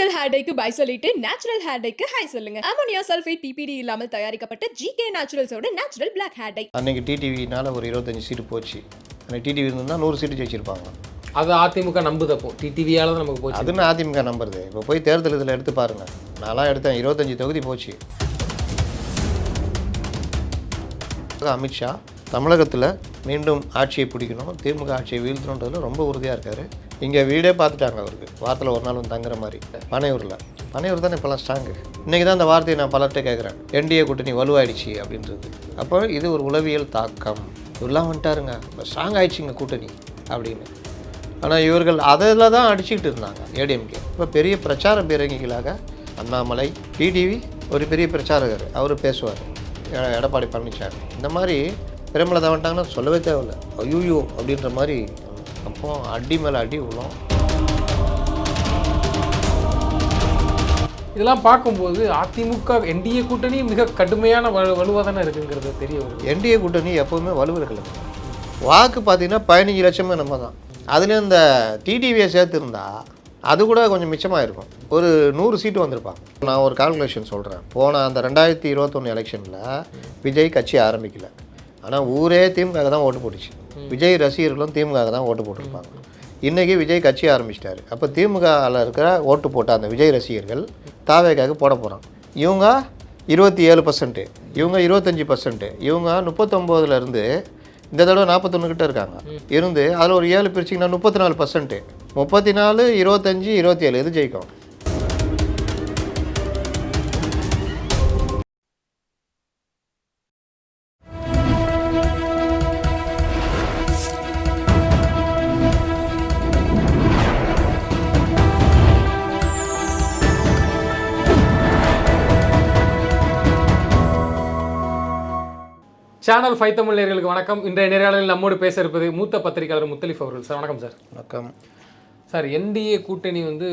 Chemical hair டைக்கு bye சொல்லிட்டு natural hair டைக்கு ஹை சொல்லுங்க. அமோனியா சல்ஃபேட் பிபிடி இல்லாமல் தயாரிக்கப்பட்ட ஜிகே நேச்சுரல்ஸோட நேச்சுரல் பிளாக் ஹேர் டை. அன்னைக்கு டிடிவினால ஒரு 25 சீட்டு போச்சு. அன்னைக்கு டிடிவி இருந்தால் 100 சீட்டு ஜெயிச்சிருப்பாங்க. அது அதிமுக நம்புதப்போ டிடிவியால தான் நமக்கு போச்சு. அதுன்னு அதிமுக நம்புறது. இப்போ போய் தேர்தல் இதில் எடுத்து பாருங்க. நான்லாம் எடுத்தேன், 25 தொகுதி போச்சு. அமித்ஷா தமிழகத்தில் மீண்டும் ஆட்சியை பிடிக்கணும், திமுக ஆட்சியை வீழ்த்தணுன்றதுல ரொம்ப உறுதியாக இருக்கார். இங்கே வீடே பார்த்துட்டாங்க அவருக்கு. வாரத்தில் ஒரு நாள் வந்து தங்குற மாதிரி. பனையூர் தானே இப்போலாம் ஸ்ட்ராங்கு. இன்றைக்கி தான் அந்த வார்த்தையை நான் பலர்கிட்ட கேட்குறேன். என்டிஏ கூட்டணி வலுவாயிடுச்சு அப்படின்றது. அப்போ இது ஒரு உளவியல் தாக்கம். இவரெல்லாம் வந்துட்டாருங்க, இப்போ ஸ்ட்ராங் ஆயிடுச்சுங்க கூட்டணி அப்படின்னு. ஆனால் இவர்கள் அதில் தான் அடிச்சுக்கிட்டு இருந்தாங்க ஏடிஎம்கே. இப்போ பெரிய பிரச்சார பீரங்கிகளாக அண்ணாமலை, டிடிவி ஒரு பெரிய பிரச்சாரகர், அவர் பேசுவார். எடப்பாடி பழனிசாமி இந்த மாதிரி பிரேமலதா வந்துட்டாங்கன்னா சொல்லவே தேவையில்லை. ஐயோ அப்படின்ற மாதிரி. அப்போ அடி மேலே அடி விழும். இதெல்லாம் பார்க்கும்போது அதிமுக என்டிஏ கூட்டணி மிக கடுமையான வலுவாக தானே இருக்குங்கிறது தெரிய வருது. என்டிஏ கூட்டணி எப்போவுமே வலுவர்கள். வாக்கு பார்த்தீங்கன்னா 15 லட்சமே நம்ம தான். அதுலேயும் இந்த டிடிவியை சேர்த்துருந்தா அது கூட கொஞ்சம் மிச்சமாக இருக்கும். ஒரு 100 சீட்டு வந்திருப்பாங்க. நான் ஒரு கால்குலேஷன் சொல்கிறேன். போன அந்த 2021 எலெக்ஷனில் விஜய் கட்சி ஆரம்பிக்கல. ஆனால் ஊரே திமுக தான் ஓட்டு போட்டுச்சு. விஜய் ரசிகர்களும் திமுக தான் ஓட்டு போட்டிருப்பாங்க. இன்றைக்கி விஜய் கட்சி ஆரம்பிச்சிட்டாரு. அப்போ திமுகவில் இருக்கிற ஓட்டு போட்ட அந்த விஜய் ரசிகர்கள் தாவேக்காக போட போகிறாங்க. இவங்க 27%, இவங்க 25%, இவங்க 39%. இந்த தடவை 41 கிட்ட இருக்காங்க. இருந்து அதில் ஒரு 7 பிரிச்சிங்கன்னா 34%. 34, 25, 27 இது ஜெயிக்கும். சேனல் 5 தமிழ் நேயர்களுக்கு வணக்கம். இன்றைய நேரலையில் நம்மோடு பேச இருப்பது மூத்த பத்திரிகையாளர் முத்தலிஃப் அவர்கள். சார் வணக்கம். சார் வணக்கம். சார், என்டிஏ கூட்டணி வந்து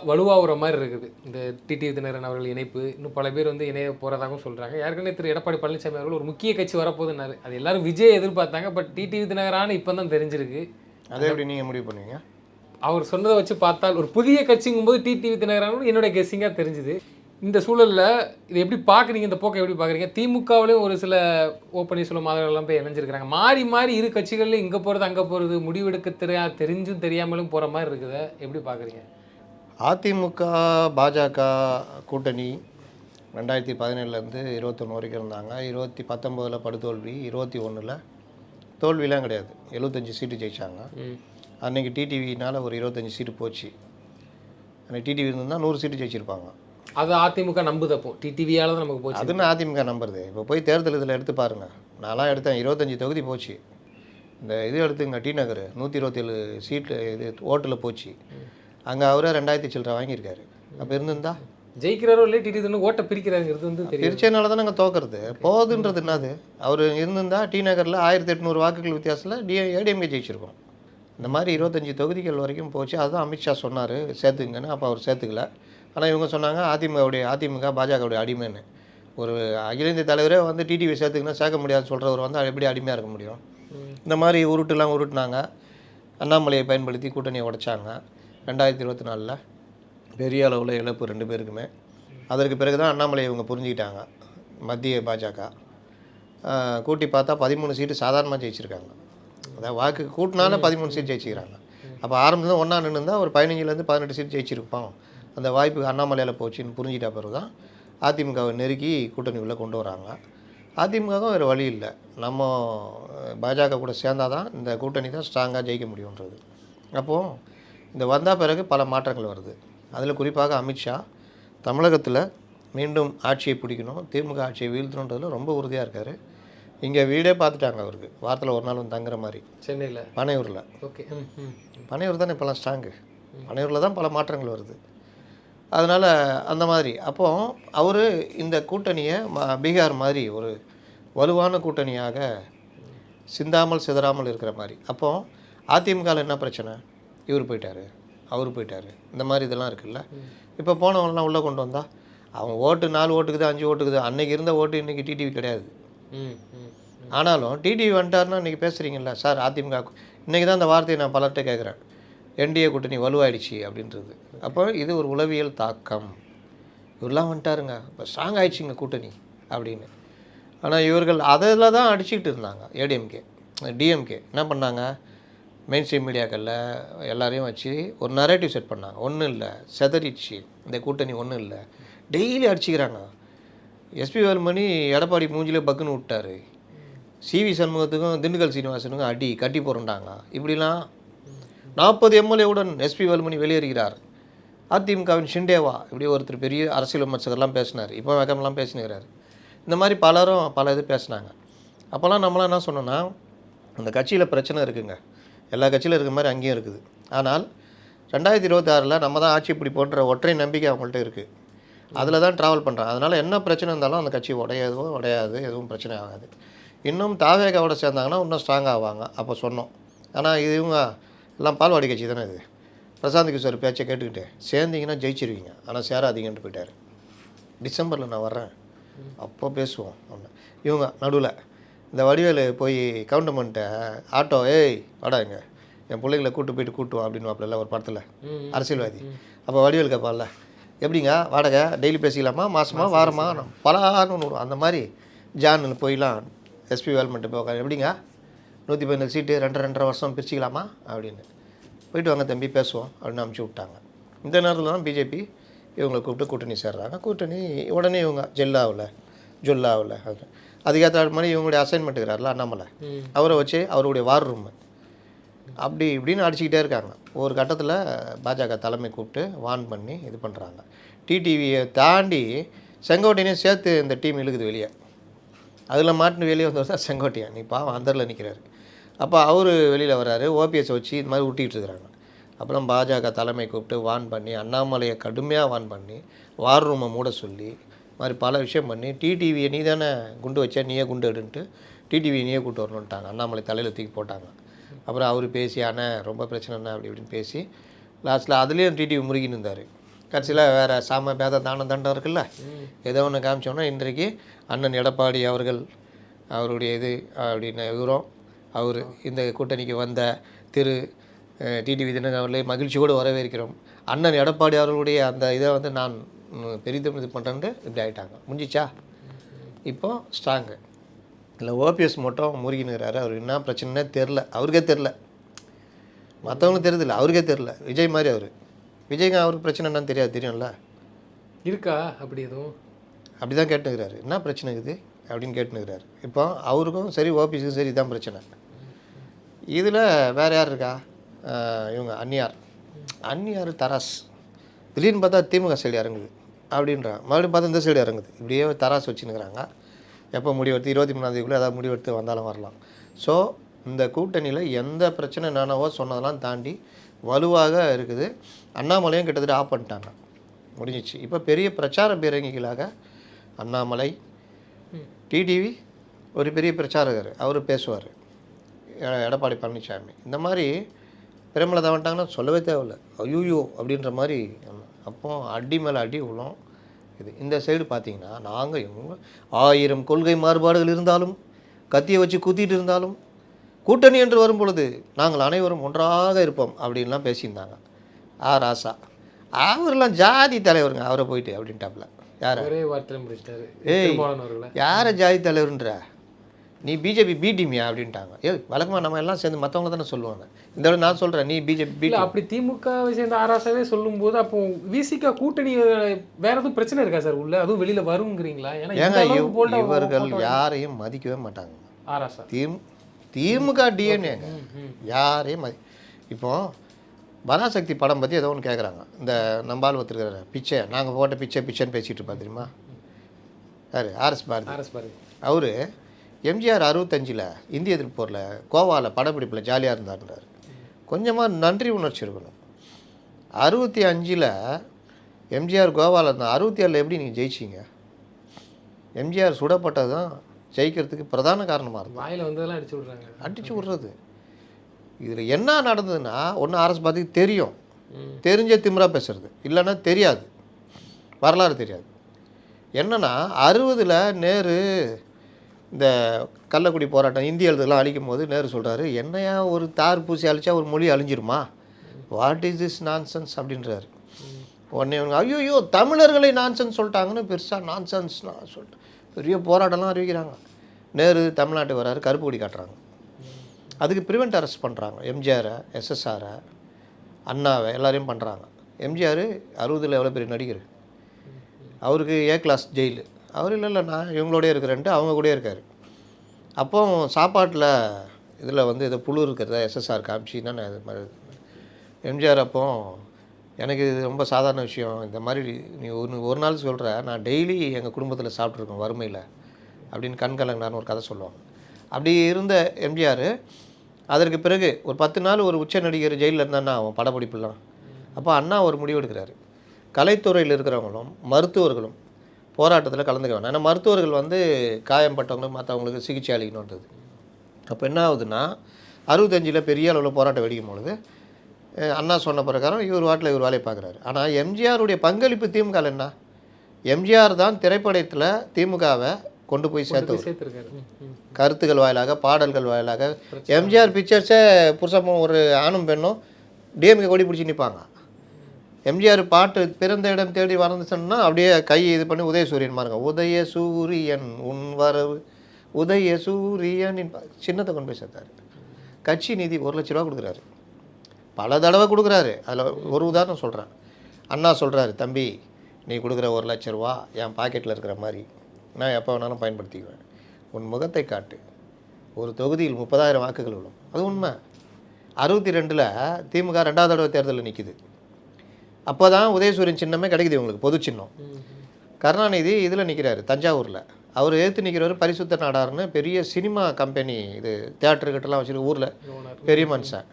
வலுவாகிற மாதிரி இருக்குது. இந்த டிடிவி தினகரன் அவர்கள் இணைப்பு, இன்னும் பல பேர் வந்து இணைய போகிறதாகவும் சொல்கிறாங்க. ஏற்கனவே திரு எடப்பாடி பழனிசாமி அவர்கள் ஒரு முக்கிய கட்சி வரப்போகுதுன்னாரு. அது எல்லாரும் விஜய் எதிர்பார்த்தாங்க. பட் டிடிவி தினகரான்னு இப்போ தான் தெரிஞ்சிருக்கு. அதே எப்படி நீங்கள் முடிவு பண்ணுவீங்க? அவர் சொன்னதை வச்சு பார்த்தால் ஒரு புதிய கட்சிங்கும்போது டிடிவி தினகரன் என்னுடைய கெஸ்ஸிங்காக தெரிஞ்சுது. இந்த சூழலில் இதை எப்படி பார்க்குறீங்க? இந்த போக்கை எப்படி பார்க்குறீங்க? திமுகவிலையும் ஒரு சில பன்னீர்செல்வம் மாதவர்கள்லாம் போய் இணைஞ்சிருக்கிறாங்க. மாறி மாறி இரு கட்சிகள்லையும் இங்கே போகிறது அங்கே போகிறது, முடிவெடுக்க தெரிஞ்சும் தெரியாமலும் போகிற மாதிரி இருக்குதை எப்படி பார்க்குறீங்க? அதிமுக பாஜக கூட்டணி 2017 21 வரைக்கும் இருந்தாங்க. 2019 படுதோல்வி, 21 தோல்விலாம் கிடையாது. 75 சீட்டு ஜெயித்தாங்க. அன்றைக்கி டிடிவினால் ஒரு 25 சீட்டு போச்சு. அன்றைக்கி டிடிவி இருந்தால் 100 சீட்டு ஜெயிச்சிருப்பாங்க. அது அதிமுக நம்புதப்போ டிடிவியால் தான் நமக்கு போச்சு. அதுன்னு அதிமுக நம்புறது. இப்போ போய் தேர்தல் இதில் எடுத்து பாருங்கள். நான்லாம் எடுத்தேன், 25 தொகுதி போச்சு. இந்த இது எடுத்துங்க, டி நகர் 127 சீட்டு இது ஓட்டில் போச்சு. அங்கே அவரே 2000 சில்லரை வாங்கியிருக்காரு. அப்போ இருந்திருந்தா ஜெயிக்கிறாரோ இல்லை டிடி ஓட்டை பிரிக்கிறாங்கிறது வந்து பிரிச்சதுனால தான் நாங்கள் தோக்கிறது. போகுதுன்றது என்னது? அவர் இருந்திருந்தா டி நகரில் 1800 வாக்குகள் வித்தியாசத்தில் ஏடிஎம்கே ஜெயிச்சிருக்கோம். இந்த மாதிரி 25 தொகுதிகள் வரைக்கும் போச்சு. அதுதான் அமித்ஷா சொன்னார் சேர்த்துங்கன்னு. அப்போ அவர் சேர்த்துக்கல. ஆனால் இவங்க சொன்னாங்க அதிமுக பாஜகவுடைய அடிமைன்னு. ஒரு அகில இந்திய தலைவரே வந்து டிடிவி சேர்த்துக்குன்னா சேர்க்க முடியாதுன்னு சொல்கிறவர் வந்து எப்படி அடிமையாக இருக்க முடியும்? இந்த மாதிரி உருட்டுனாங்க. அண்ணாமலையை பயன்படுத்தி கூட்டணியை உடைச்சாங்க. 2024 பெரிய அளவில் இழப்பு 2 பேருக்குமே. அதற்கு பிறகு தான் அண்ணாமலையை இவங்க புரிஞ்சுக்கிட்டாங்க. மத்திய பாஜக கூட்டி பார்த்தா 13 சீட்டு சாதாரணமாக ஜெயிச்சிருக்காங்க. அதாவது வாக்கு கூட்டினால 13 சீட் ஜெயிச்சிக்கிறாங்க. அப்போ ஆரம்பத்தில் ஒன்றா நின்று ஒரு 15 18 சீட் ஜெயிச்சிருப்போம். அந்த வாய்ப்பு அண்ணாமலையில் போச்சுன்னு புரிஞ்சிட்ட பிறகு தான் அதிமுகவை நெருக்கி கூட்டணி உள்ளே கொண்டு வராங்க. அதிமுகவும் வேறு வழி இல்லை. நம்ம பாஜக கூட சேர்ந்தால் தான் இந்த கூட்டணி தான் ஸ்ட்ராங்காக ஜெயிக்க முடியுன்றது. அப்போது இந்த வந்த பிறகு பல மாற்றங்கள் வருது. அதில் குறிப்பாக அமித்ஷா தமிழகத்தில் மீண்டும் ஆட்சியை பிடிக்கணும், திமுக ஆட்சியை வீழ்த்தணுன்றதுல ரொம்ப உறுதியாக இருக்கார். இங்கே வீடே பார்த்துட்டாங்க அவருக்கு. வாரத்தில் ஒரு நாள் வந்து தங்குற மாதிரி. சென்னையில் பனையூரில். ஓகே, பனையூர் தானே இப்போலாம் ஸ்ட்ராங்கு. பனையூரில் தான் பல மாற்றங்கள் வருது. அதனால் அந்த மாதிரி அப்போது அவர் இந்த கூட்டணியை பீகார் மாதிரி ஒரு வலுவான கூட்டணியாக சிந்தாமல் சிதறாமல் இருக்கிற மாதிரி. அப்போது அதிமுகவில் என்ன பிரச்சனை? இவர் போயிட்டார், அவர் போயிட்டார், இந்த மாதிரி இதெல்லாம் இருக்குல்ல. இப்போ போனவங்களாம் உள்ளே கொண்டு வந்தால் அவங்க ஓட்டு 4 ஓட்டுக்குது 5 ஓட்டுக்குது. அன்றைக்கி இருந்த ஓட்டு இன்றைக்கி டிடிவி கிடையாது. ஆனாலும் டிடிவி வந்துட்டாருன்னா இன்றைக்கி பேசுகிறீங்களா சார்? அதிமுக இன்றைக்கி தான் அந்த வார்த்தையை நான் பலர்கிட்ட கேட்குறேன். என்டிஏ கூட்டணி வலுவாயிடுச்சு அப்படின்றது. அப்போ இது ஒரு உளவியல் தாக்கம். இவரெலாம் வந்துட்டாருங்க, இப்போ ஸ்ட்ராங் ஆயிடுச்சுங்க கூட்டணி அப்படின்னு. ஆனால் இவர்கள் அதில் தான் அடிச்சுக்கிட்டு இருந்தாங்க. டிஎம்கே என்ன பண்ணாங்க, மெயின் ஸ்ட்ரீம் மீடியாக்களில் எல்லாரையும் வச்சு ஒரு நரேட்டிவ் செட் பண்ணாங்க. ஒன்றும் இல்லை, செதறிடுச்சு இந்த கூட்டணி, ஒன்றும் இல்லை, டெய்லி அடிச்சுக்கிறாங்க. எஸ்பி வேலுமணி எடப்பாடி மூஞ்சிலே பக்குன்னு விட்டார். சிவி சண்முகத்துக்கும் திண்டுக்கல் சீனிவாசனுக்கும் அடி கட்டி போகிறண்டாங்க. இப்படிலாம் 40 எம்எல்ஏவுடன் எஸ்பி வேலுமணி வெளியேறுகிறார். அதிமுகவின் ஷிண்டேவா இப்படி ஒருத்தர் பெரிய அரசியல் விமர்சகர்லாம் பேசினார். இப்போ வேகமெல்லாம் பேசினுக்கிறார். இந்த மாதிரி பலரும் பல இது பேசினாங்க. அப்போல்லாம் நம்மளாம் என்ன சொன்னோன்னா, அந்த கட்சியில் பிரச்சனை இருக்குங்க, எல்லா கட்சியில் இருக்கிற மாதிரி அங்கேயும் இருக்குது. ஆனால் 2026 நம்ம தான் ஆட்சி பிடிப்போன்ற ஒற்றை நம்பிக்கை அவங்கள்ட்ட இருக்குது. அதில் தான் ட்ராவல் பண்ணுறாங்க. அதனால் என்ன பிரச்சனை இருந்தாலும் அந்த கட்சி உடையாது, எதுவும் பிரச்சனை ஆகாது. இன்னும் தாவேகாவோட சேர்ந்தாங்கன்னா இன்னும் ஸ்ட்ராங் ஆவாங்க அப்போ சொன்னோம். ஆனால் இவங்க எல்லாம் பால்வாடி கட்சி தானே இது. பிரசாந்த் கிஷோர் பேச்சை கேட்டுக்கிட்டு சேர்ந்தீங்கன்னா ஜெயிச்சிருவீங்க, ஆனால் சேராதீங்கன்ட்டு போயிட்டார். டிசம்பரில் நான் வர்றேன், அப்போ பேசுவோம் ஒன்று. இவங்க நடுவில் இந்த வடிவேலு போய் கவுண்டமெண்ட்டை ஆட்டோ வாடா இங்கே என் பிள்ளைங்களை கூட்டு போயிட்டு கூட்டுவோம் அப்படின்னு வாப்பில ஒரு படத்தில் அரசியல்வாதி. அப்போ வடிவேல் கேட்பான்ல, எப்படிங்க வாடகை டெய்லி பேசிக்கலாமா, மாதமா வாரமா, பலான்னு விடுவோம். அந்த மாதிரி ஜான்னு போயிடலாம் எஸ்பி வேலுமணிட்டு போய் உட்காந்து, எப்படிங்க 114 சீட்டு 2.5 வருஷம் பிரிச்சிக்கலாமா அப்படின்னு, போயிட்டு வாங்க தம்பி பேசுவோம் அப்படின்னு அனுப்பிச்சி விட்டாங்க. இந்த நேரத்தில் தான் பிஜேபி இவங்களை கூப்பிட்டு கூட்டணி சேர்றாங்க. கூட்டணி உடனே இவங்க ஜொல்லாவில் அதுக்கேற்ற மாதிரி இவங்களுடைய அசைன்மெண்ட் இருக்கிறார்ல அண்ணாமலை, அவரை வச்சு அவருடைய வார் ரூம் அப்படி இப்படின்னு அடிச்சுக்கிட்டே இருக்காங்க. ஒரு கட்டத்தில் பாஜக தலைமை கூப்பிட்டு வார்ன் பண்ணி இது பண்ணுறாங்க. டிடிவியை தாண்டி செங்கோட்டையனையும் சேர்த்து இந்த டீம் இழுக்குது வெளியே. அதில் மாட்டினு வெளியே வந்தவர் தான் செங்கோட்டையன். நீ பாவம் அந்தரில் நிற்கிறாரு. அப்போ அவர் வெளியில் வர்றாரு, ஓபிஎஸ் வச்சு இது மாதிரி ஊட்டிகிட்டு இருக்கிறாங்க. அப்புறம் பாஜக தலைமை கூப்பிட்டு வார்ன் பண்ணி, அண்ணாமலையை கடுமையாக வார்ன் பண்ணி, வார் ரூமை மூட சொல்லி, மாதிரி பல விஷயம் பண்ணி, டிடிவியை நீ தானே குண்டு வச்சா நீயே குண்டு எடுன்ட்டு டிடிவியை நீயே கூப்பிட்டு வரணுன்ட்டாங்க. அண்ணாமலை தலையில் தூக்கி போட்டாங்க. அப்புறம் அவர் பேசி ரொம்ப பிரச்சனைண்ணா அப்படி இப்படின்னு பேசி லாஸ்ட்டில் அதுலேயும் டிடிவி முருகின்னு இருந்தார். கடைசியில் வேறு சாம பேத தானம் தண்டம் இருக்குல்ல, ஏதோ ஒன்று காமிச்சோன்னா இன்றைக்கு அண்ணன் எடப்பாடி அவர்கள் அவருடைய இது அப்படின்னு விவரம், அவர் இந்த கூட்டணிக்கு வந்த திரு டிடிவி தினகரன் அவர்களை மகிழ்ச்சியோடு வரவேற்கிறோம், அண்ணன் எடப்பாடி அவர்களுடைய அந்த இதை வந்து நான் பெரிதும் இது பண்ணுறேன்ட்டு இப்படி ஆகிட்டாங்க. முடிஞ்சிச்சா? இப்போ ஸ்ட்ராங்கு இல்லை. ஓபிஎஸ் மட்டும் முருகினுறாரு. அவர் என்ன பிரச்சனைனே தெரில, அவருக்கே தெரில, மற்றவங்களுக்கு தெரியுதில்ல, அவருக்கே தெரில. விஜய் மாதிரி விஜய்ங்க அவருக்கு பிரச்சனை என்னன்னு தெரியும்ல, இருக்கா அப்படி எதுவும் அப்படி தான் கேட்டுனுக்கிறாரு. என்ன பிரச்சனை இருக்குது அப்படின்னு கேட்டுனுக்கிறாரு. இப்போ அவருக்கும் சரி ஓபிஎஸ்க்கும் சரி இதுதான் பிரச்சனை. இதில் வேறு யார் இருக்கா, இவங்க அந்நியார் தராஸ் திடீர்னு பார்த்தா திமுக சைடு இறங்குது அப்படின்றாங்க, மறுபடியும் பார்த்தா இந்த சைடு இறங்குது. இப்படியே தராஸ் வச்சுன்னுக்கிறாங்க. எப்போ முடிவெடுத்து 23ஆந்தேதிக்குள்ளே ஏதாவது முடிவெடுத்து வந்தாலும் வரலாம். ஸோ இந்த கூட்டணியில் எந்த பிரச்சனை என்னவோ சொன்னதெல்லாம் தாண்டி வலுவாக இருக்குது. அண்ணாமலையும் கிட்டத்தட்ட ஆஃப் பண்ணிட்டாங்க, முடிஞ்சிச்சு. இப்போ பெரிய பிரச்சார பீரங்கிகளாக அண்ணாமலை, டிடிவி ஒரு பெரிய பிரச்சாரகர், அவர் பேசுவார், எடப்பாடி பழனிசாமி இந்த மாதிரி பிரேமலதா வந்துட்டாங்கன்னா சொல்லவே தேவையில்லை, ஐயோ அப்படின்ற மாதிரி. அப்போ அடி மேலே அடி விழும். இது இந்த சைடு பார்த்திங்கன்னா நாங்கள் இவங்க 1000 கொள்கை மாறுபாடுகள் இருந்தாலும், கத்தியை வச்சு குத்திட்டு இருந்தாலும், கூட்டணி என்று வரும் பொழுது நாங்கள் அனைவரும் ஒன்றாக இருப்போம் அப்படின்லாம் பேசியிருந்தாங்க. ராசா அவரெல்லாம் ஜாதி தலைவருங்க, அவரை போயிட்டு அப்படின்ட்டாப்ல. யார் ஒரே வார்த்தையில் முடிச்சிட்டாரு. யாரை ஜாதி தலைவருன்ற, நீ பிஜேபி பி டீமியா அப்படின்ட்டாங்க. வழக்கமாக நம்ம எல்லாம் சேர்ந்து மற்றவங்க தானே சொல்லுவாங்க. இந்த தடவை நான் சொல்கிறேன், நீ பிஜேபி பி. அப்படி திமுகவை சேர்ந்த ஆராசாவே சொல்லும்போது அப்போ விசிகா கூட்டணி வேற எதுவும் பிரச்சனை இருக்கா சார் உள்ள, அதுவும் வெளியில் வருங்கிறீங்களா? ஏன்னா இவர்கள் யாரையும் மதிக்கவே மாட்டாங்க. ஆராசா திமுக டிஎன்ஏங்க, யாரையும் இப்போ பராசக்தி படம் பற்றி ஏதோ ஒன்று கேட்குறாங்க. இந்த நம்பால் ஒத்துருக்கிற பிச்சை, நாங்கள் போட்ட பிச்சைன்னு பேசிகிட்டு இருப்பா தெரியுமா, யார்? ஆர்எஸ் பாரதி. அவர் எம்ஜிஆர் 65 இந்திய எதிர்ப்பு போரில் கோவாவில் படப்பிடிப்பில் ஜாலியாக இருந்தார்ன்றார். கொஞ்சமாக நன்றி உணர்ச்சி இருக்கணும். 65 எம்ஜிஆர் கோவாவில் இருந்தால் 67 எப்படி நீங்கள் ஜெயிச்சிங்க? எம்ஜிஆர் சுடப்பட்டது தான் ஜெயிக்கிறதுக்கு பிரதான காரணமாக இருக்கும். வாயில் வந்ததெல்லாம் அடிச்சு விட்றாங்க, அடித்து விட்றது. இதில் என்ன நடந்ததுன்னா, ஒன்று ஆர்எஸ் பாரதிக்கு தெரியும், தெரிஞ்ச திமிரா பேசுறது, இல்லைன்னா தெரியாது, வரலாறு தெரியாது. என்னென்னா 60 நேரு இந்த கள்ளக்குடி போராட்டம் இந்திய எழுதுலாம் அழிக்கும் போது நேரு சொல்கிறாரு, என்னையா ஒரு தார் பூசி அழிச்சா ஒரு மொழி அழிஞ்சிருமா, வாட் இஸ் திஸ் நான்சென்ஸ் அப்படின்றாரு. உடனே இவங்க ஐயோ தமிழர்களை நான்சென்ஸ் சொல்லிட்டாங்கன்னு பெருசாக நான்சென்ஸ்லாம் சொல்லிட்டு பெரிய போராட்டம்லாம் அறிவிக்கிறாங்க. நேரு தமிழ்நாட்டுக்கு வராரு, கருப்பு கொடி காட்டுறாங்க. அதுக்கு ப்ரிவெண்ட் அரெஸ்ட் பண்ணுறாங்க. எம்ஜிஆரை, எஸ்எஸ்ஆரை, அண்ணாவை எல்லாரையும் பண்ணுறாங்க. எம்ஜிஆர் 60 எவ்வளோ பெரிய நடிகர், அவருக்கு ஏ கிளாஸ் ஜெயிலு. அவர் இல்லை நான் இவங்களோடய இருக்கிறேன்ட்டு அவங்க கூட இருக்கார். அப்போ சாப்பாட்டில் இதில் வந்து இதை புழு இருக்கிறதா எஸ்எஸ்ஆர் காமிச்சின்னா நான் இது மாதிரி எம்ஜிஆர் அப்போ எனக்கு இது ரொம்ப சாதாரண விஷயம், இந்த மாதிரி நீ ஒரு நாள் சொல்கிற, நான் டெய்லி எங்கள் குடும்பத்தில் சாப்பிட்ருக்கோம் வறுமையில் அப்படின்னு கண்கலங்கினான்னு ஒரு கதை சொல்லுவாங்க. அப்படி இருந்த எம்ஜிஆர் அதற்கு பிறகு ஒரு 10 நாள் ஒரு உச்ச நடிகர் ஜெயிலில் இருந்தான்னா அவன் படப்பிடிப்புலாம். அப்போ அண்ணா ஒரு முடிவு எடுக்கிறாரு, கலைத்துறையில் இருக்கிறவங்களும் மருத்துவர்களும் போராட்டத்தில் கலந்துக்க வேணாம். ஏன்னா மருத்துவர்கள் வந்து காயம்பட்டவங்களுக்கு மற்றவங்களுக்கு சிகிச்சை அளிக்கணும் வந்தது. அப்போ என்ன ஆகுதுன்னா 65 பெரிய அளவில் போராட்டம் வெடிக்கும் பொழுது அண்ணா சொன்ன பிரகாரம் இவர் வாட்டில் இவர் வேலையை பார்க்குறாரு. ஆனால் எம்ஜிஆருடைய பங்களிப்பு திமுக என்ன, எம்ஜிஆர் தான் திரைப்படத்தில் திமுகவை கொண்டு போய் சேர்த்துருக்காரு. கருத்துக்கள் வாயிலாக, பாடல்கள் வாயிலாக. எம்ஜிஆர் பிக்சர்ஸே புருஷமும் ஒரு ஆணும் பெண்ணும் டிஎம்கே கொடி பிடிச்சி நிற்பாங்க. எம்ஜிஆர் பாட்டு பிறந்த இடம் தேடி வளர்ந்துச்சுன்னா அப்படியே கை இது பண்ணி உதயசூரியன் பாருங்க, உதய சூரியன் உன் வரவு உதய சூரியன் சின்னத்தை கொண்டு போய் சேர்த்தாரு. கட்சி நிதி 1 லட்ச ரூபா கொடுக்குறாரு, பல தடவை கொடுக்குறாரு. அதில் ஒரு உதாரணம் சொல்கிறேன். அண்ணா சொல்கிறாரு, தம்பி நீ கொடுக்குற 1 லட்ச ரூபா என் பாக்கெட்டில் இருக்கிற மாதிரி நான் எப்போ வேணாலும் பயன்படுத்திக்குவேன், உன் முகத்தை காட்டு, ஒரு தொகுதியில் 30,000 வாக்குகள் விழும். அது உண்மை. 62 திமுக 2வது தடவை தேர்தலில் நிற்கிது. அப்போ தான் உதயசூரியன் சின்னமே கிடைக்குது இவங்களுக்கு, பொது சின்னம். கருணாநிதி இதில் நிற்கிறாரு தஞ்சாவூரில். அவர் ஏற்று நிற்கிறவர் பரிசுத்த நாடார்னு பெரிய சினிமா கம்பெனி, இது தியேட்டருக்கிட்டலாம் வச்சுருக்கு ஊரில் பெரிய மனுஷன்.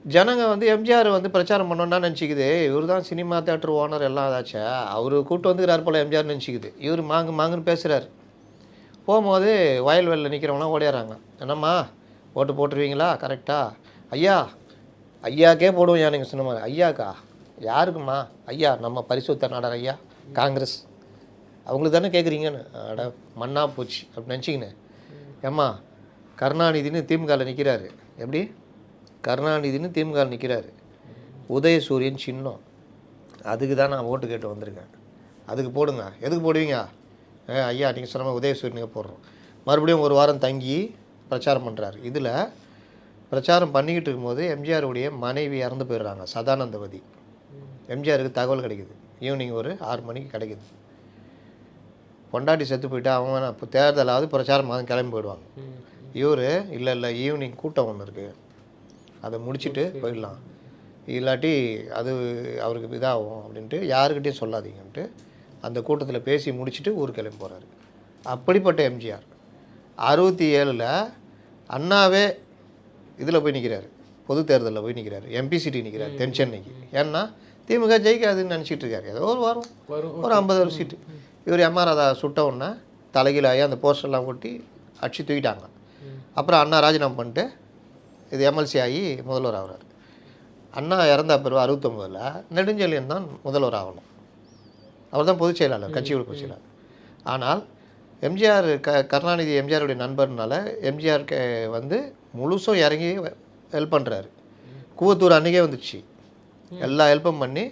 ஜனங்க வந்து எம்ஜிஆர் வந்து பிரச்சாரம் பண்ணோன்னா நினச்சிக்குது இவர் தான் சினிமா தியேட்டர் ஓனர் எல்லாம் ஏதாச்சா, அவர் கூட்டு வந்துக்கிறார் போல் எம்ஜிஆர் நினச்சிக்குது. இவர் மாங்குன்னு பேசுகிறார். போகும்போது வயல்வெளியில் நிற்கிறவங்களாம் ஓடியாராங்க. என்னம்மா ஓட்டு போட்டுருவீங்களா கரெக்டாக? ஐயா ஐயாக்கே போடுவோம் யா நீங்கள் சொன்ன மாதிரி. ஐயாக்கா யாருக்குமா? ஐயா நம்ம பரிசுத்த நாடார் ஐயா காங்கிரஸ் அவங்களுக்கு தானே கேட்குறீங்கன்னு. அட மண்ணா போச்சு அப்படின்னு நினச்சிக்கின்னு. ஏம்மா கருணாநிதினு திமுகவில் நிற்கிறாரு. எப்படி கருணாநிதினு திமுகவில் நிற்கிறாரு, உதயசூரியன் சின்னம், அதுக்கு தான் நான் ஓட்டு கேட்டு வந்திருக்கேன், அதுக்கு போடுங்க. எதுக்கு போடுவீங்க? ஐயா நீங்கள் சொன்ன மாதிரி உதயசூரியனுக்கு போடுறோம். மறுபடியும் ஒரு வாரம் தங்கி பிரச்சாரம் பண்ணுறாரு. இதில் பிரச்சாரம் பண்ணிக்கிட்டு இருக்கும்போது எம்ஜிஆருடைய மனைவி இறந்து போயிடுறாங்க, சதானந்தவதி. எம்ஜிஆருக்கு தகவல் கிடைக்குது, ஈவினிங் ஒரு 6 மணிக்கு கிடைக்குது. பொண்டாட்டி செத்து போயிட்டு அவங்க இப்போ தேர்தலாவது பிரச்சாரம் கிளம்பி போயிடுவாங்க. இவர் இல்லை ஈவினிங் கூட்டம் ஒன்று இருக்குது, அதை முடிச்சுட்டு போயிடலாம், இல்லாட்டி அது அவருக்கு இதாகும் அப்படின்ட்டு யாருக்கிட்டையும் சொல்லாதீங்கன்ட்டு அந்த கூட்டத்தில் பேசி முடிச்சுட்டு ஊருக்கு கிளம்பி போகிறாரு. அப்படிப்பட்ட எம்ஜிஆர் 67 அண்ணாவே இதில் போய் நிற்கிறாரு, பொது தேர்தலில் போய் நிற்கிறாரு, எம்பி சீட்டு நிற்கிறார் தென் சென்னைக்கு. ஏன்னா திமுக ஜெயிக்காதுன்னு நினச்சிட்டு இருக்காரு. ஏதோ ஒரு வாரம் ஒரு 50 சீட்டு. இவர் எம்ஆர் ராதா சுட்ட உடனே தலைகீழாகி அந்த போஸ்டர்லாம் ஒட்டி அடிச்சு தூக்கிட்டாங்க. அப்புறம் அண்ணா ராஜினாமா பண்ணிட்டு இது எம்எல்சி ஆகி முதல்வர் ஆகிறார். அண்ணா இறந்த பிறகு 69 நெடுஞ்செழியன் தான் முதல்வர் ஆகணும். அவர் தான் பொதுச் செயலாளர், கட்சியோட பொதுச் செயலாளர். ஆனால் எம்ஜிஆர் கருணாநிதி எம்ஜிஆருடைய நண்பர்னால எம்ஜிஆர் வந்து முழுசும் இறங்கி ஹெல்ப் பண்ணுறாரு. கூவத்தூர் அன்றைக்கே வந்துடுச்சு, எல்லா ஹெல்ப்பும் பண்ணி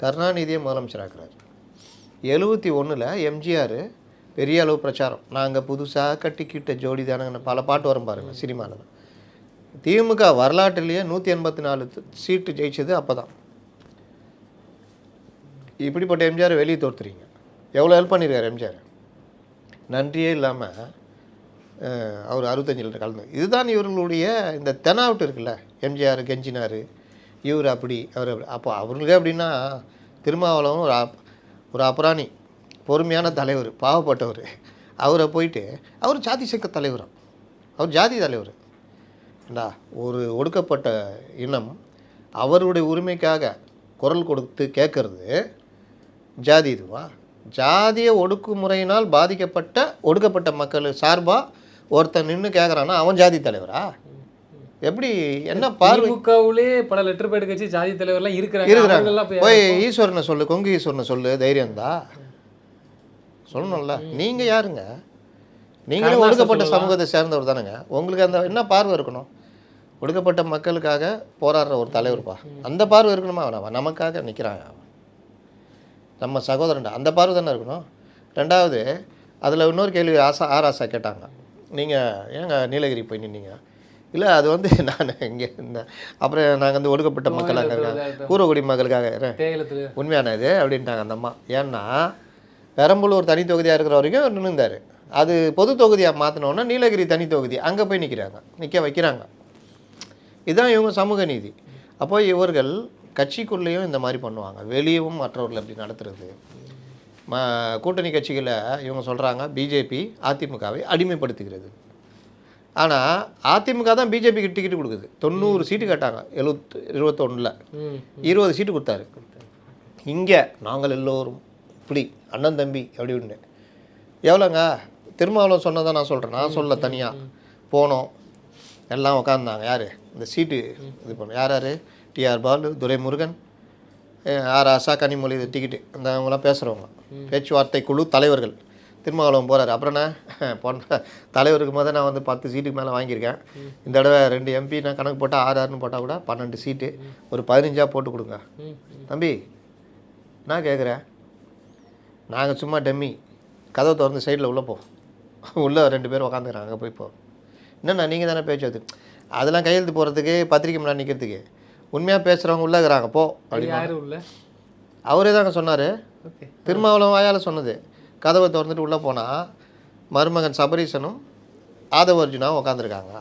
கருணாநிதியை முதலமைச்சராக்குறாரு. 71 எம்ஜிஆர் பெரிய அளவு பிரச்சாரம், நாங்கள் புதுசாக கட்டிக்கிட்ட ஜோடி தானங்கன்னு பல பாட்டு வரும் பாருங்கள் சினிமாவில். திமுக வரலாற்றிலேயே 184 சீட்டு ஜெயிச்சது அப்போ தான். இப்படிப்பட்ட எம்ஜிஆர் வெளியே தோற்றுறீங்க. எவ்வளோ ஹெல்ப் பண்ணியிருக்காரு எம்ஜிஆர், நன்றியே இல்லாமல் அவர் 65 கலந்து. இதுதான் இவர்களுடைய இந்த தெனாவட்டு இருக்குல்ல, எம்ஜிஆர் கெஞ்சினார், இவர் அப்படி அவர் அப்படி. அப்போ அவங்களுக்கு அப்படின்னா திருமாவளவன் ஒரு அப்புறாணி, பொறுமையான தலைவர், பாவப்பட்டவர். அவரை போயிட்டு அவர் ஜாதி சங்க தலைவராக, அவர் ஜாதி தலைவர். ஏண்டா ஒரு ஒடுக்கப்பட்ட இனம் அவருடைய உரிமைக்காக குரல் கொடுத்து கேட்கறது ஜாதி இதுவா? ஜாதிய ஒடுக்குமுறையினால் பாதிக்கப்பட்ட ஒடுக்கப்பட்ட மக்கள் சார்பாக ஒருத்தன் நின்று கேட்குறான்னா அவன் ஜாதி தலைவரா? எப்படி என்ன பார்வை? திமுகவுலே பல லெட்டர் பேட் கட்சி ஜாதி தலைவர்லாம் இருக்கிறாங்க. போய் ஈஸ்வரனை சொல்லு, கொங்கு ஈஸ்வரனை சொல்லு, தைரியம் தான் சொல்லணும்ல. நீங்கள் யாருங்க? நீங்களும் ஒடுக்கப்பட்ட சமூகத்தை சேர்ந்தவர் தானேங்க. உங்களுக்கு அந்த என்ன பார்வை இருக்கணும்? ஒடுக்கப்பட்ட மக்களுக்காக போராடுற ஒரு தலைவர்ப்பா. அந்த பார்வை இருக்கணுமா? அவன் நமக்காக நிற்கிறான், நம்ம சகோதரன்டா, அந்த பார்வை தானே இருக்கணும். ரெண்டாவது அதில் இன்னொரு கேள்வி ஆராசா கேட்டாங்க, நீங்கள் ஏங்க நீலகிரி போய் நின்னீங்க? இல்லை அது வந்து நான் இங்கே இருந்தேன், அப்புறம் நாங்கள் வந்து ஒடுக்கப்பட்ட மக்களாக இருக்காங்க, கூரக்குடி மக்களுக்காக உண்மையான இது அப்படின்ட்டாங்க அந்த அம்மா. ஏன்னா பெரம்பலூர் தனி தொகுதியாக இருக்கிற வரைக்கும் நின்றுந்தார். அது பொது தொகுதியாக மாற்றினோன்னா நீலகிரி தனி தொகுதி, அங்கே போய் நிற்க வைக்கிறாங்க. இதுதான் இவங்க சமூக நீதி. அப்போ இவர்கள் கட்சிக்குள்ளேயும் இந்த மாதிரி பண்ணுவாங்க, வெளியவும் மற்றவர்கள் அப்படி நடத்துறது. கூட்டணி கட்சிகளை இவங்க சொல்கிறாங்க பிஜேபி அதிமுகவை அடிமைப்படுத்துகிறது. ஆனால் அதிமுக தான் பிஜேபிக்கு டிக்கெட் கொடுக்குது. 90 சீட்டு கேட்டாங்க 21ல் 20 சீட்டு கொடுத்தாரு. இங்கே நாங்கள் எல்லோரும் இப்படி அண்ணன் தம்பி அப்படின்னு எவ்வளோங்க திருமாவளவன் சொன்னதான் நான் சொல்கிறேன், நான் சொல்ல தனியாக போனோம், எல்லாம் உட்காந்தாங்க. யார் இந்த சீட்டு இது பண்ண யார் டிஆர் பாலு, துரைமுருகன், ஆராசா, கனிமொழி, இது டிக்கெட்டு அந்த அவங்களாம் பேசுகிறவங்க, பேச்சுவார்த்தை குழு தலைவர்கள். திருமாவளவன் போகிறாரு. அப்புறம் நான் போன தலைவருக்கு முதல் நான் வந்து 10 சீட்டுக்கு மேலே வாங்கியிருக்கேன். இந்த தடவை 2 எம்பி நான் கணக்கு போட்டால் 6-6ன்னு போட்டால் கூட 12 சீட்டு, ஒரு 15 போட்டு கொடுங்க தம்பி. நான் கேட்குறேன், நாங்கள் சும்மா டம்மி, கதவை திறந்து சைடில் உள்ளே போ, உள்ளே 2 பேர் உக்காந்துக்கிறாங்க, அங்கே போய் போ. என்னண்ணா நீங்கள் தானே பேச்சு அது அதெல்லாம் கையெழுத்து போகிறதுக்கு பத்திரிக்கை முன்னாடி நிற்கிறதுக்கு, உண்மையாக பேசுகிறவங்க உள்ளே இருக்கிறாங்க போ அப்படின்னு அவரே தாங்க சொன்னார். திருமாவளவன் வாயால் சொன்னது. கதவை திறந்துட்டு உள்ளே போனால் மருமகன் சபரீசனும் ஆதவ அர்ஜுனாவும் உக்காந்துருக்காங்க.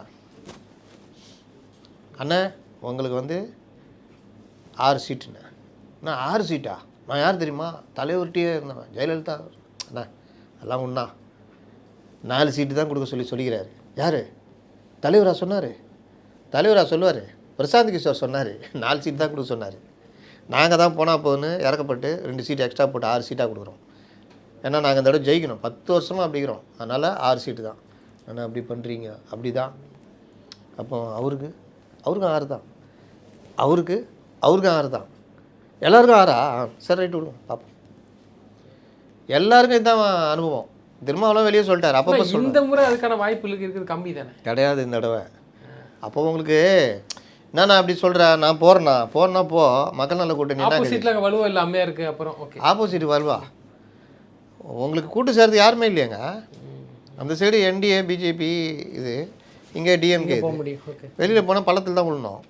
அண்ணா உங்களுக்கு வந்து 6 சீட்டுண்ணே. அண்ணா 6 சீட்டா? நான் யார் தெரியுமா? தலைவர்கிட்டயே இருந்தேன், ஜெயலலிதா. அண்ணா எல்லாம் ஒன்றா 4 சீட்டு தான் கொடுக்க சொல்லிக்கிறாரு. யார் தலைவராக சொன்னார்? தலைவராக சொல்லுவார், பிரசாந்த் கிஷோர் சொன்னார் 4 சீட்டு தான் கொடுக்க சொன்னார். நாங்கள் தான் போனால் போதுன்னு இறக்கப்பட்டு 2 சீட்டு எக்ஸ்ட்ரா போட்டு 6 சீட்டாக கொடுக்குறோம். ஏன்னா நாங்கள் இந்த தடவை ஜெயிக்கணும், 10 வருஷமாக அப்படிக்கிறோம், அதனால் 6 சீட்டு தான். ஆனால் அப்படி பண்ணுறீங்க, அப்படி தான். அப்போ அவருக்கும் 6 தான், அவருக்கும் 6 தான், எல்லாருக்கும் 6ஆ? சரி ரைட்டு விடுங்க பார்ப்போம். எல்லாருக்கும் இதுதான் அனுபவம். திருமாவளவன் வெளியே சொல்லிட்டார். அப்போ இந்த முறை அதுக்கான வாய்ப்பு இருக்கிறது கம்மி தானே? கிடையாது இந்த தடவை. அப்போ உங்களுக்கு நான் அப்படி சொல்கிறேன், நான் போகிறேன்னா போ, மக்கள் நல்ல கூட்டணி ஆப்போசிட்டில் வலுவா இல்லை அம்மையா இருக்குது. அப்புறம் ஓகே ஆப்போசிட் வருவா, உங்களுக்கு கூட்டு சேர்த்து யாருமே இல்லையாங்க. அந்த சைடு என்டிஏ பிஜேபி, இது இங்கே டிஎம்கே. வெளியில் போனால் பள்ளத்தில் தான் விழணும்.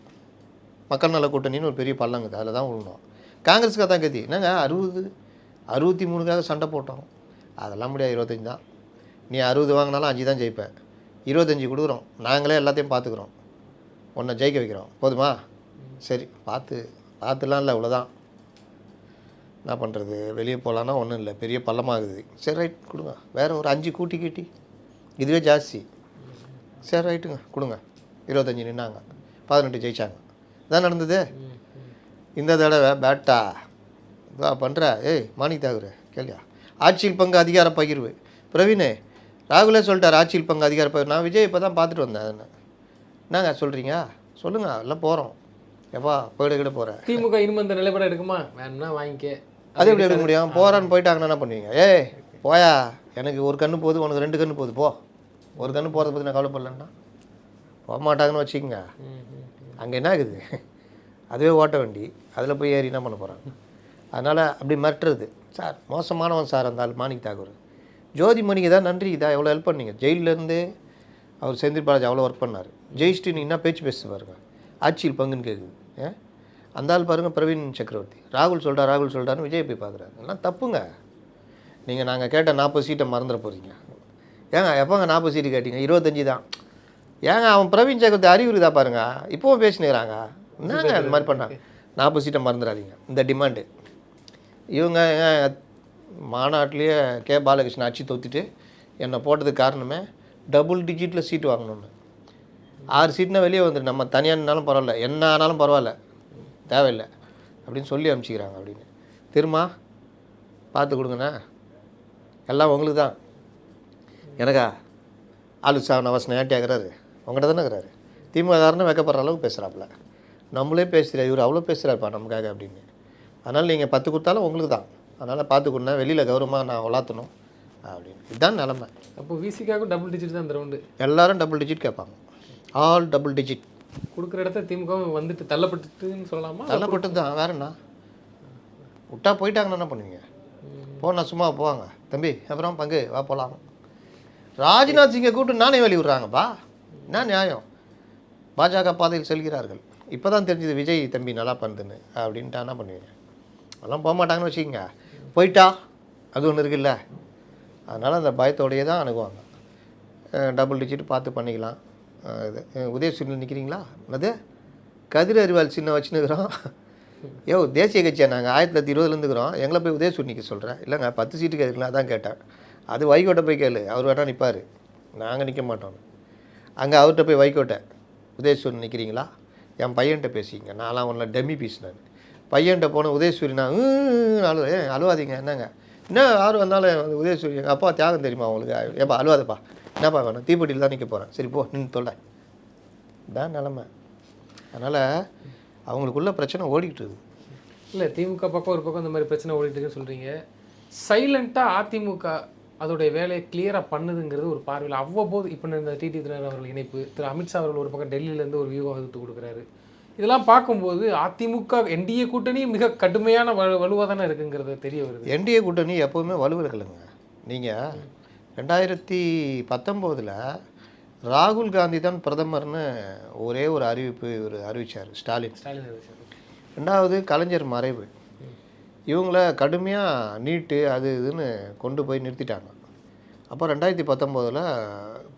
மக்கள் நல கூட்டணின்னு ஒரு பெரிய பள்ளங்குது, அதில் தான் விழணும். காங்கிரஸுக்காக தான் கத்தி என்னங்க 63க்காக சண்டை போட்டோம். அதெல்லாம் முடியாது, 25 தான். நீ 60 வாங்கினாலும் 5 தான் ஜெயிப்பேன். 25 கொடுக்குறோம், நாங்களே எல்லாத்தையும் பார்த்துக்குறோம், உன்னை ஜெயிக்க வைக்கிறோம், போதுமா? சரி பார்த்துலாம் இல்லை, இவ்வளோதான். என்ன பண்ணுறது, வெளியே போகலான்னா ஒன்றும் இல்லை, பெரிய பள்ளமாகுது. சரி ரைட் கொடுங்க, வேறு ஒரு 5 கூட்டி இதுவே ஜாஸ்தி. சரி ரைட்டுங்க கொடுங்க. 25 நின்னாங்க, 18 ஜெயிச்சாங்க. இதான் நடந்தது. இந்த தடவை பேட்டா இதான் பண்ணுற. மாணிக் தாகூர் கேள்வியா? ஆட்சியில் பங்கு அதிகார பகிர்வு. பிரவீனே ராகுலே சொல்லிட்டார், ஆட்சியில் பங்கு அதிகார பகிர்வு. நான் விஜய் இப்போ தான் பார்த்துட்டு வந்தேன். அதுன்னு என்னங்க சொல்கிறீங்க? சொல்லுங்கள், எல்லாம் போகிறோம். எப்பா போயிட போகிறேன். திமுக இனிமே இந்த நிலைப்பாடு எடுக்குமா? வேணும்னா வாங்கிக்க. அது எப்படி எடுக்க முடியும்? போகிறான்னு போயிட்டாங்கன்னா என்ன பண்ணுவீங்க? போயா, எனக்கு ஒரு கண்ணு போகுது, உனக்கு 2 கண்ணு போகுது, போ. ஒரு கண்ணு போகிறத பற்றி நான் கவலைப்படலன்னா போக மாட்டாங்கன்னு வச்சுக்கோங்க. அங்கே என்ன ஆகுது? அதுவே ஓட்ட வண்டி, அதில் போய் ஏறி என்ன பண்ண போகிறாங்க? அதனால் அப்படி மிரட்டுறது. சார் மோசமானவன் சார் அந்த ஆள் மாணிக் தாகூர். ஜோதிமணிக்கு தான் நன்றி, இதான் எவ்வளோ ஹெல்ப் பண்ணீங்க. ஜெயிலேருந்து அவர் செந்தில் பாலாஜி அவ்வளோ ஒர்க் பண்ணார். ஜெயிச்சுட்டு நீங்கள் என்ன பேச்சு பேச பாருங்கள், ஆட்சியில் பங்குன்னு கேட்குது. அந்த ஆள் பாருங்கள் பிரவீன் சக்கரவர்த்தி. ராகுல் சொல்கிறாருன்னு விஜய் போய் பார்க்குறாரு. எல்லாம் தப்புங்க. நீங்கள் நாங்கள் கேட்ட 40 சீட்டை மறந்துட போகிறீங்க. ஏங்க எப்போங்க 40 சீட்டு கேட்டீங்க? 25 தான். ஏங்க அவன் பிரவீன் சக்கரவர்த்தி அறிவுறு தான் பாருங்க, இப்போவும் பேசினுக்கிறாங்க. என்னங்க அந்த மாதிரி பண்ணாங்க? 40 சீட்டை மறந்துடாதீங்க. இந்த டிமாண்டு இவங்க மாநாட்டிலேயே பாலகிருஷ்ணன் ஆட்சி தோற்றிட்டு என்னை போட்டதுக்கு காரணமே டபுள் டிஜிட்டில் சீட்டு வாங்கணுன்னு. 6 சீட்னா வெளியே வந்துடு, நம்ம தனியானாலும் பரவாயில்ல, என்ன ஆனாலும் பரவாயில்ல, தேவையில்லை அப்படின்னு சொல்லி அனுப்பிச்சிக்கிறாங்க. அப்படின்னு திரும்ப பார்த்து கொடுங்கண்ணா, எல்லாம் உங்களுக்கு தான். எனக்கா ஆளு நவசன ஏட்டி ஆகிறாரு, உங்கள்கிட்ட தானே இருக்கிறாரு. திமுககாரன்னு வைக்கப்படுற அளவுக்கு பேசுகிறாப்புல, நம்மளே பேசுகிறார், இவர் அவ்வளோ பேசுகிறாருப்பா நமக்காக அப்படின்னு. அதனால் நீங்கள் 10 கொடுத்தாலும் உங்களுக்கு தான். அதனால் பார்த்து கொடுங்க, வெளியில் கௌரவமாக நான் வளர்த்தணும் அப்படின்னு. இதுதான் நிலமை. அப்போ விசிக்காக டபுள் டிஜிட் தான் இந்த ரவுண்டு. எல்லோரும் டபுள் டிஜிட் கேட்பாங்க, ஆல் டபுள் டிஜிட். கொடுக்குற இடத்த திமுக வந்துட்டு தள்ளப்பட்டுன்னு சொல்லலாமா? தள்ளப்பட்டு தான், வேற என்ன விட்டா போயிட்டாங்கன்னா என்ன பண்ணுவீங்க? போனா சும்மா போவாங்க, தம்பி அப்புறம் பங்கு வா போகலாம். ராஜ்நாத் சிங்கை கூப்பிட்டு நானே வெளி விட்றாங்கப்பா, என்ன நியாயம்? பாஜக பாதையில் செல்கிறார்கள். இப்போ தான் தெரிஞ்சுது விஜய் தம்பி நல்லா பண்ணுதுன்னு அப்படின்ட்டா என்ன பண்ணுவீங்க? அதெல்லாம் போக மாட்டாங்கன்னு வச்சுக்கோங்க. போயிட்டா அது ஒன்று இருக்குல்ல, அதனால் அந்த பயத்தோடையே தான் அணுகுவாங்க. டபுள் டிஜிட் பார்த்து பண்ணிக்கலாம். இது உதயசூரியன் நிற்கிறீங்களா? என்னது கதிர் அறிவால் சின்ன வச்சுன்னுக்குறோம். யோ தேசிய கட்சியாக நாங்கள் 1920 எங்களை போய் உதயசூரியன் நிற்க சொல்கிறேன். இல்லைங்க 10 சீட்டுக்கு எதுக்கலாம் அதான் கேட்டேன். அது வைகோட்டை போய் கேளு, அவர் வேணால் நிற்பார், நாங்கள் நிற்க மாட்டோம். அங்கே அவர்கிட்ட போய் வைகோட்டை உதயசூரியன் நிற்கிறீங்களா, என் பையன்கிட்ட பேசிங்க, நான்லாம் ஒன்றில் டம்மி பீஸ். நான் பையன்கிட்ட போன உதயசூரியனா அழுவாதீங்க, என்னங்க என்ன யார் வந்தாலும் உதயசூரியன் எங்கள் அப்பா தியாகம் தெரியுமா அவங்களுக்கு? ஏப்பா அழுவாதப்பா, என்னப்பா வேணும், தீப்பெட்டியில் தான் நிற்க போகிறேன், சரி போ நின்று தொல்லை. இதான் நிலமை. அதனால் அவங்களுக்குள்ள பிரச்சனை ஓடிக்கிட்டு இருக்குது. இல்லை திமுக பக்கம் ஒரு பக்கம் இந்த மாதிரி பிரச்சனை ஓடிட்டு இருக்குன்னு சொல்கிறீங்க. சைலண்ட்டாக அதிமுக அதோடைய வேலையை கிளியராக பண்ணுதுங்கிறது ஒரு பார்வையில் அவ்வப்போது. இப்போ இந்த டிடி தினகரன் அவர்கள் இணைப்பு, திரு அமித்ஷா அவர்கள் ஒரு பக்கம் டெல்லியிலேருந்து ஒரு வியூகம் வகுத்து கொடுக்குறாரு. இதெல்லாம் பார்க்கும்போது அதிமுக என்டிஏ கூட்டணி மிக கடுமையான வலுவாக தானே இருக்குங்கிறது தெரிய வருது. என்டிஏ கூட்டணி எப்போவுமே வலுவில்லைங்க. நீங்கள் 2019 ராகுல் காந்தி தான் பிரதமர்னு ஒரே ஒரு அறிவிப்பு இவர் அறிவித்தார், ஸ்டாலின். ரெண்டாவது கலைஞர் மறைவு. இவங்கள கடுமையாக நீட்டு அது இதுன்னு கொண்டு போய் நிறுத்திட்டாங்க. அப்போ 2019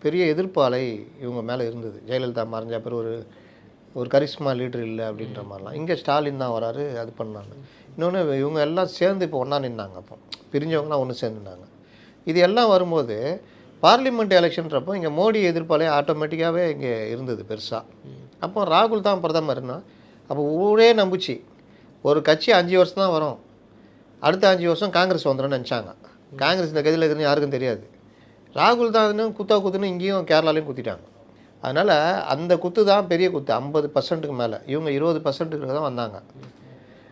பெரிய எதிர்ப்பு அலை இவங்க மேலே இருந்தது. ஜெயலலிதா மறைஞ்ச அப்புறம் ஒரு கரிஸ்மா லீடர் இல்லை அப்படின்ற மாதிரிலாம். இங்கே ஸ்டாலின் தான் வராரு, அது பண்ணாங்க. இன்னொன்று இவங்க எல்லாம் சேர்ந்து இப்போ ஒன்றா நின்னாங்க. அப்போ பிரிஞ்சவங்களாம் ஒன்று சேர்ந்துனாங்க. இது எல்லாம் வரும்போது பார்லிமெண்ட் எலெக்ஷன்றப்போ இங்கே மோடி எதிர்ப்பாலே ஆட்டோமேட்டிக்காகவே இங்கே இருந்தது பெருசாக. அப்போ ராகுல் தான் பிரதமர்னா அப்போ ஊரே நம்பிச்சு ஒரு கட்சி 5 வருஷம் தான் வரும், அடுத்த 5 வருஷம் காங்கிரஸ் வந்துடும்னு நினச்சாங்க. காங்கிரஸ் இந்த கதியில் இருக்குன்னு யாருக்கும் தெரியாது. ராகுல் தான் குத்துன்னு இங்கேயும் கேரளாலையும் குத்திட்டாங்க. அதனால் அந்த குத்து தான் பெரிய குத்து, 50%க்கு மேலே. இவங்க 20%க்கு தான் வந்தாங்க.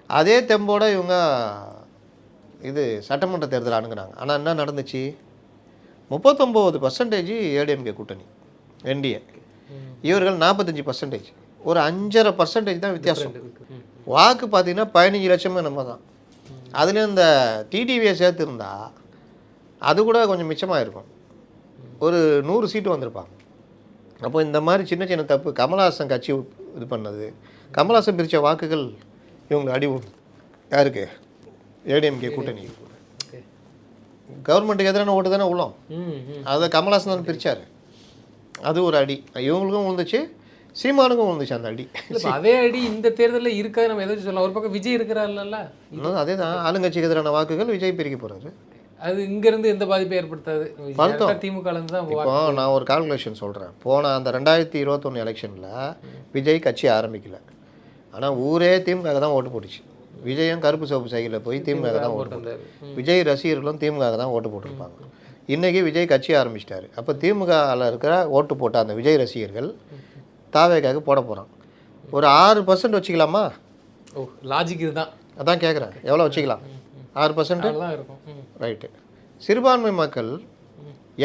அதே தெம்போட இவங்க இது சட்டமன்ற தேர்தல் அணுகுனாங்க. ஆனால் என்ன நடந்துச்சு? 39% ஏடிஎம்கே கூட்டணி என்டிஏ, இவர்கள் 45%. ஒரு 5.5% தான் வித்தியாசம். வாக்கு பார்த்தீங்கன்னா 15 லட்சமே நம்ம தான். அதுலேயும் இந்த டிடிவியை சேர்த்துருந்தா அது கூட கொஞ்சம் மிச்சமாக இருக்கும், ஒரு 100 சீட்டு வந்திருப்பாங்க. அப்போ இந்த மாதிரி சின்ன சின்ன தப்பு கமல்ஹாசன் கட்சி இது பண்ணது, கமல்ஹாசன் பிரித்த வாக்குகள் இவங்களை அடி யாருக்கு? ஏடிஎம்கே கூட்டணி. கவர்மெண்ட்டுக்கு எதிரான ஓட்டு தானே உள்ளோம், அதை கமல்ஹாசன் தான் பிரித்தார். அது ஒரு அடி இவங்களுக்கும் விழுந்துச்சு, சீமானுக்கும் விழுந்துச்சு அந்த அடி. அதே அடி இந்த தேர்தலில் இருக்காது நம்ம எதாச்சும் சொல்லலாம். ஒரு பக்கம் விஜய் இருக்கிறாருல்ல, இன்னும் அதே தான் ஆளுங்கட்சிக்கு எதிரான வாக்குகள் விஜய் பிரிக்க போகிறாரு. அது இங்கேருந்து எந்த பாதிப்பும் ஏற்படுத்தாது. திமுகலேருந்து தான். இப்போ நான் ஒரு கால்குலேஷன் சொல்கிறேன். போன அந்த 2021 எலெக்ஷனில் விஜய் கட்சி ஆரம்பிக்கல, ஆனால் ஊரே திமுக தான் ஓட்டு போட்டுச்சு. விஜயும் கருப்பு சிவப்பு சைக்கிளில் போய் திமுக தான் ஓட்டு போட்டார். விஜய் ரசிகர்களும் திமுக தான் ஓட்டு போட்டிருப்பாங்க. இன்றைக்கி விஜய் கட்சி ஆரம்பிச்சிட்டாரு. அப்போ திமுகவில் இருக்கிற ஓட்டு போட்ட அந்த விஜய் ரசிகர்கள் தாவேக்காக போட போகிறான். ஒரு 6% வச்சுக்கலாமா? ஓ லாஜிக் இதுதான். அதான் கேட்குறேன், எவ்வளோ வச்சுக்கலாம்? 6% தான் இருக்கும். ரைட்டு. சிறுபான்மை மக்கள்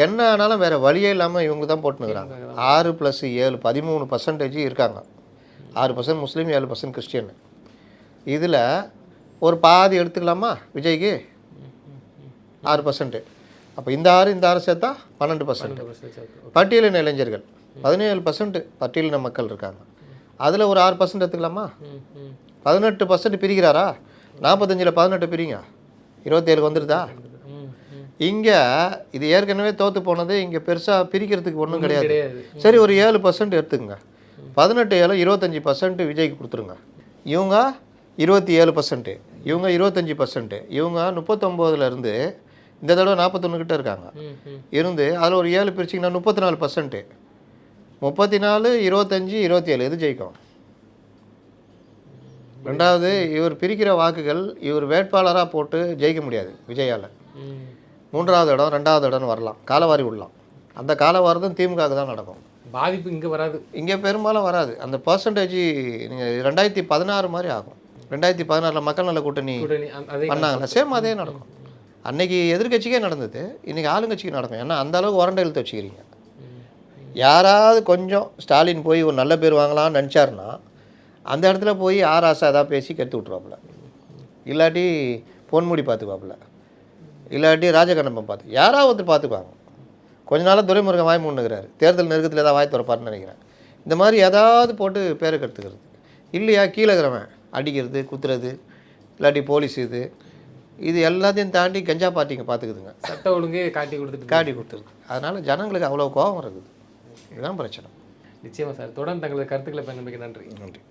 என்ன ஆனாலும் வேறு வழியே இல்லாமல் இவங்க தான் போட்டுனுக்குறாங்க. 6 + 7 13% இருக்காங்க. 6% முஸ்லீம், 7% கிறிஸ்டியன். இதில் ஒரு பாதி எடுத்துக்கலாமா விஜய்க்கு? 6%. அப்போ இந்த 6 சேர்த்தா 12%. பட்டியலின இளைஞர்கள் 17% பட்டியலின மக்கள் இருக்காங்க. அதில் ஒரு 6% எடுத்துக்கலாமா? 18% பிரிக்கிறாரா? 45ல் 18 பிரிங்க, 27 வந்துடுதா? இங்கே இது ஏற்கனவே தோற்று போனது, இங்கே பெருசாக பிரிக்கிறதுக்கு ஒன்றும் கிடையாது. சரி ஒரு 7% எடுத்துக்கங்க. 18 7 25% விஜய்க்கு கொடுத்துருங்க. இவங்க 27%, இவங்க 25%, இவங்க 39 இந்த தடவை 41 கிட்ட இருக்காங்க இருந்து அதில் ஒரு 7 பிரிச்சிங்கன்னா 34%. 34 25 27 எது ஜெயிக்கும்? ரெண்டாவது இவர் பிரிக்கிற வாக்குகள் இவர் வேட்பாளராக போட்டு ஜெயிக்க முடியாது விஜயால். 3வது இடம் 2வது இடம் வரலாம், காலவாரி விடலாம். அந்த காலவாரி தான் திமுக தான் நடக்கும். பாதிப்பு இங்கே வராது, இங்கே பெரும்பாலும் வராது. அந்த பர்சன்டேஜ் நீங்கள் 2016 மாதிரி ஆகும். 2016 மக்கள் நல கூட்டணி பண்ணாங்களா, சேம் அதே நடக்கும். அன்னைக்கு எதிர்கட்சிக்கே நடந்தது, இன்றைக்கி ஆளுங்கட்சிக்கு நடக்கும். ஏன்னா அந்த அளவுக்கு உரண்டை இழுத்து வச்சுக்கிறீங்க. யாராவது கொஞ்சம் ஸ்டாலின் போய் ஒரு நல்ல பேர் வாங்கலாம்னு நினச்சாருன்னா அந்த இடத்துல போய் ஆசை ஏதாவது பேசி கெடுத்து விட்ருவாப்புல, இல்லாட்டி பொன்முடி பார்த்துக்குவாப்புல, இல்லாட்டி ராஜகண்ணப்பன் பார்த்து யாராவது ஒருத்தர் பார்த்துக்குவாங்க. கொஞ்ச நாளாக துரைமுருகன் வாய் மூணுக்கிறாரு, தேர்தல் நெருக்கத்தில் ஏதாவது வாய் திறப்பாருன்னு நினைக்கிறேன். இந்த மாதிரி ஏதாவது போட்டு பேரை கெடுத்துக்கிறது, இல்லையா கீழே இருக்கிறவன் அடிக்கிறது குத்துறது, இல்லாட்டி போலீஸ் இது எல்லாத்தையும் தாண்டி கஞ்சா பார்ட்டிங்க பார்த்துக்குதுங்க, சட்ட ஒழுங்கே காட்டி கொடுத்துருக்கு. அதனால் ஜனங்களுக்கு அவ்வளோ கோபம் இருக்குது. இதுதான் பிரச்சனை. நிச்சயமா சார். தொடர்ந்து தங்களது கருத்துக்களை பயன்படுத்த நன்றி. நன்றி.